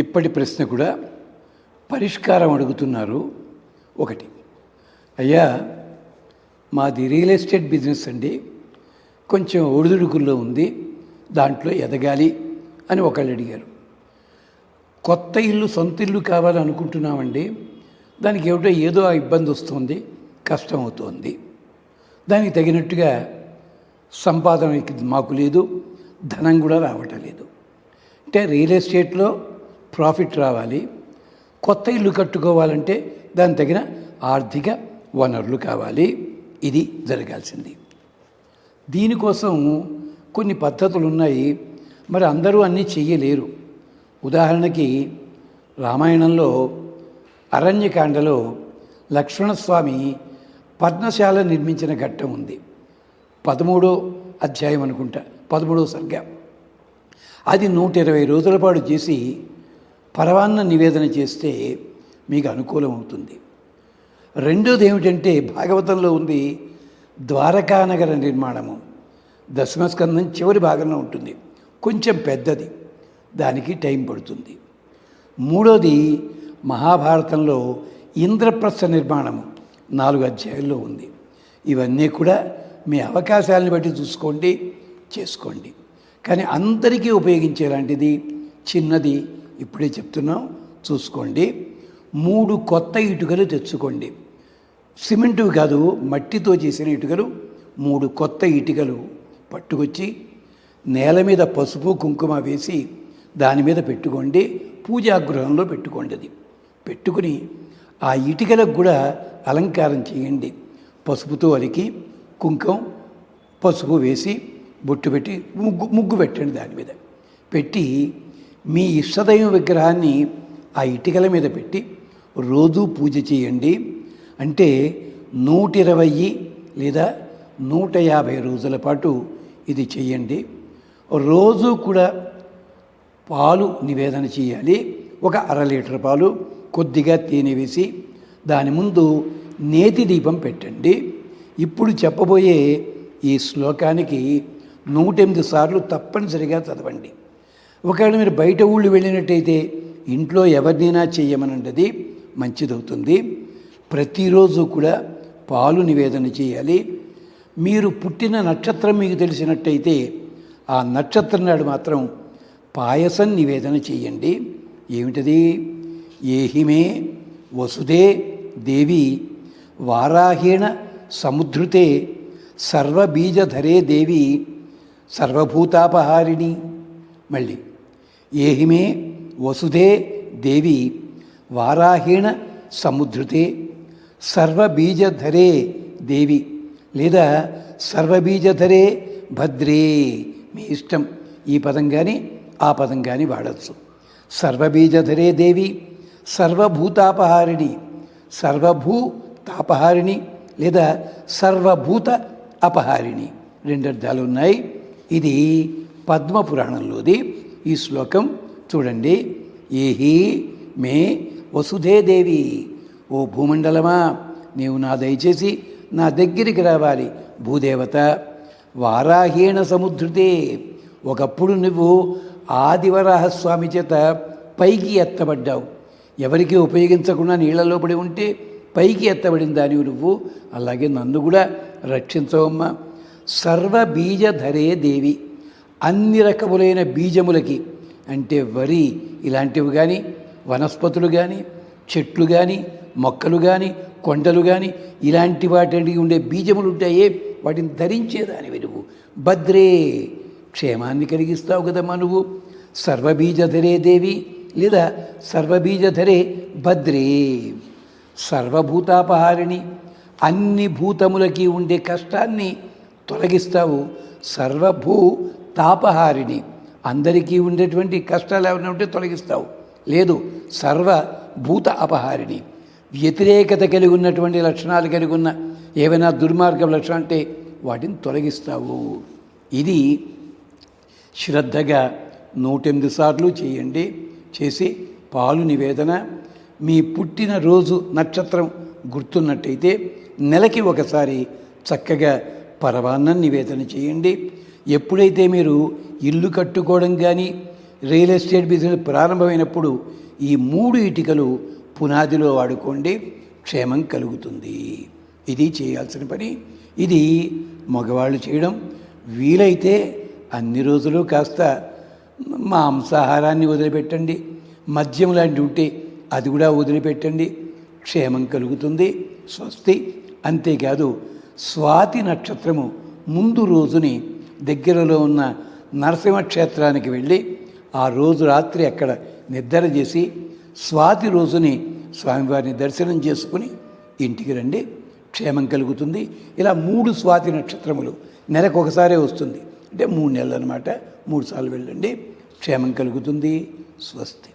ఇప్పటి ప్రశ్న కూడా పరిష్కారం అడుగుతున్నారు. ఒకటి, అయ్యా మాది రియల్ ఎస్టేట్ బిజినెస్ అండి, కొంచెం ఒడిదుడుకుల్లో ఉంది, దాంట్లో ఎదగాలి అని ఒకళ్ళు అడిగారు. కొత్త ఇల్లు, సొంత ఇల్లు కావాలని అనుకుంటున్నామండి, దానికి ఏదో ఇబ్బంది వస్తుంది, కష్టం అవుతోంది, దానికి తగినట్టుగా సంపాదన మాకు లేదు, ధనం కూడా రావటం లేదు. అంటే రియల్ ఎస్టేట్లో ప్రాఫిట్ రావాలి, కొత్త ఇల్లు కట్టుకోవాలంటే దానికి తగిన ఆర్థిక వనరులు కావాలి. ఇది జరగాల్సింది. దీనికోసం కొన్ని పద్ధతులు ఉన్నాయి. మరి అందరూ అన్నీ చెయ్యలేరు. ఉదాహరణకి రామాయణంలో అరణ్యకాండలో లక్ష్మణస్వామి పర్ణశాల నిర్మించిన ఘట్టం ఉంది. 13వ అధ్యాయం అనుకుంటా, 13వ సర్గ. అది 120 రోజుల పాటు చేసి పరవాన్న నివేదన చేస్తే మీకు అనుకూలం అవుతుంది. రెండోది ఏమిటంటే భాగవతంలో ఉంది ద్వారకానగర నిర్మాణము. దశమస్కందం చివరి భాగంలో ఉంటుంది, కొంచెం పెద్దది, దానికి టైం పడుతుంది. మూడోది మహాభారతంలో ఇంద్రప్రస్థ నిర్మాణము 4 అధ్యాయాల్లో ఉంది. ఇవన్నీ కూడా మీ అవకాశాలను బట్టి చూసుకోండి, చేసుకోండి. కానీ అందరికీ ఉపయోగించేలాంటిది చిన్నది ఇప్పుడే చెప్తున్నాం, చూసుకోండి. 3 కొత్త ఇటుకలు తెచ్చుకోండి. సిమెంటు కాదు, మట్టితో చేసిన ఇటుకలు 3 కొత్త ఇటుకలు పట్టుకొచ్చి నేల మీద పసుపు కుంకుమ వేసి దాని మీద పెట్టుకోండి. పూజాగృహంలో పెట్టుకోండి. అది పెట్టుకుని ఆ ఇటుకలకు కూడా అలంకారం చేయండి. పసుపుతో అలికి కుంకుమ పసుపు వేసి బొట్టు పెట్టి ముగ్గు పెట్టండి. దాని మీద పెట్టి మీ ఇష్టదైవ విగ్రహాన్ని ఆ ఇటుకల మీద పెట్టి రోజు పూజ చేయండి. అంటే 120 లేదా 150 రోజుల పాటు ఇది చేయండి. రోజు కూడా పాలు నివేదన చేయాలి. ఒక 1/2 లీటర్ పాలు, కొద్దిగా తేనె వేసి దాని ముందు నేతి దీపం పెట్టండి. ఇప్పుడు చెప్పబోయే ఈ శ్లోకానికి 108 సార్లు తప్పనిసరిగా చదవండి. ఒకవేళ మీరు బయట ఊళ్ళు వెళ్ళినట్టయితే ఇంట్లో ఎవరినైనా చేయమనండి, మంచిదవుతుంది. ప్రతిరోజు కూడా పాలు నివేదన చేయాలి. మీరు పుట్టిన నక్షత్రం మీకు తెలిసినట్టయితే ఆ నక్షత్రం నాడు మాత్రం పాయసం నివేదన చేయండి. ఏమిటది? ఏహిమే వసుదే దేవి వారాహేణ సముద్ధృతే సర్వబీజధరే దేవి సర్వభూతాపహారిణి. మళ్ళీ ఏహిమే వసుదే దేవి వారాహేణ సముద్ధృతే సర్వబీజధరే దేవి, లేదా సర్వబీజధరే భద్రే, మీ ఇష్టం. ఈ పదం కానీ ఆ పదం కానీ వాడచ్చు. సర్వబీజధరే దేవి సర్వభూతాపహారిణి, సర్వభూతాపహారిణి లేదా సర్వభూత అపహారిణి, 2 అర్థాలు ఉన్నాయి. ఇది పద్మపురాణంలోది. ఈ శ్లోకం చూడండి. ఏహి మే వసుధే దేవి, ఓ భూమండలమా, నీవు దయచేసి నా దగ్గరికి రావాలి. భూదేవత వారాహేణ సముద్ధృతే, ఒకప్పుడు నువ్వు ఆదివరాహస్వామి చేత పైకి ఎత్తబడ్డావు. ఎవరికి ఉపయోగించకుండా నీళ్లలో పడి ఉంటే పైకి ఎత్తబడిన దానివి నువ్వు. అలాగే నన్ను కూడా రక్షించవమ్మా. సర్వబీజధరే దేవి, అన్ని రకములైన బీజములకి, అంటే వరి ఇలాంటివి కానీ, వనస్పతులు కానీ, చెట్లు కానీ, మొక్కలు కానీ, కొండలు కానీ, ఇలాంటి వాటికి ఉండే బీజములు ఉంటాయే, వాటిని ధరించేదానివి నువ్వు. భద్రే, క్షేమాన్ని కలిగిస్తావు కదమ్మా నువ్వు. సర్వబీజధరే దేవి లేదా సర్వబీజధరే భద్రే సర్వభూతాపహారిణి, అన్ని భూతములకి ఉండే కష్టాన్ని తొలగిస్తావు. సర్వభూతాపహారిణి, అందరికీ ఉండేటువంటి కష్టాలు ఏమైనా ఉంటే తొలగిస్తావు. లేదు, సర్వభూత అపహారిణి, వ్యతిరేకత కలిగి ఉన్నటువంటి లక్షణాలు కలిగి ఉన్న ఏవైనా దుర్మార్గం లక్షణం అంటే వాటిని తొలగిస్తావు. ఇది శ్రద్ధగా 108 సార్లు చేయండి. చేసి పాలు నివేదన, మీ పుట్టినరోజు నక్షత్రం గుర్తున్నట్టయితే నెలకి ఒకసారి చక్కగా పరవాన్నం నివేదన చేయండి. ఎప్పుడైతే మీరు ఇల్లు కట్టుకోవడం కానీ రియల్ ఎస్టేట్ బిజినెస్ ప్రారంభమైనప్పుడు ఈ 3 ఇటికలు పునాదిలో వాడుకోండి, క్షేమం కలుగుతుంది. ఇది చేయాల్సిన పని. ఇది మగవాళ్ళు చేయడం. వీలైతే అన్ని రోజులు కాస్త మాంసాహారాన్ని వదిలిపెట్టండి, మద్యం లాంటి ఉంటే అది కూడా వదిలిపెట్టండి, క్షేమం కలుగుతుంది. స్వస్తి. అంతేకాదు స్వాతి నక్షత్రము ముందు రోజుని దగ్గరలో ఉన్న నరసింహ క్షేత్రానికి వెళ్ళి ఆ రోజు రాత్రి అక్కడ నిద్ర చేసి స్వాతి రోజుని స్వామివారిని దర్శనం చేసుకుని ఇంటికి రండి, క్షేమం కలుగుతుంది. ఇలా 3 స్వాతి నక్షత్రములు నెలకు ఒకసారే వస్తుంది, అంటే 3 నెలలు అనమాట. 3 సార్లు వెళ్ళండి, క్షేమం కలుగుతుంది. స్వస్తి.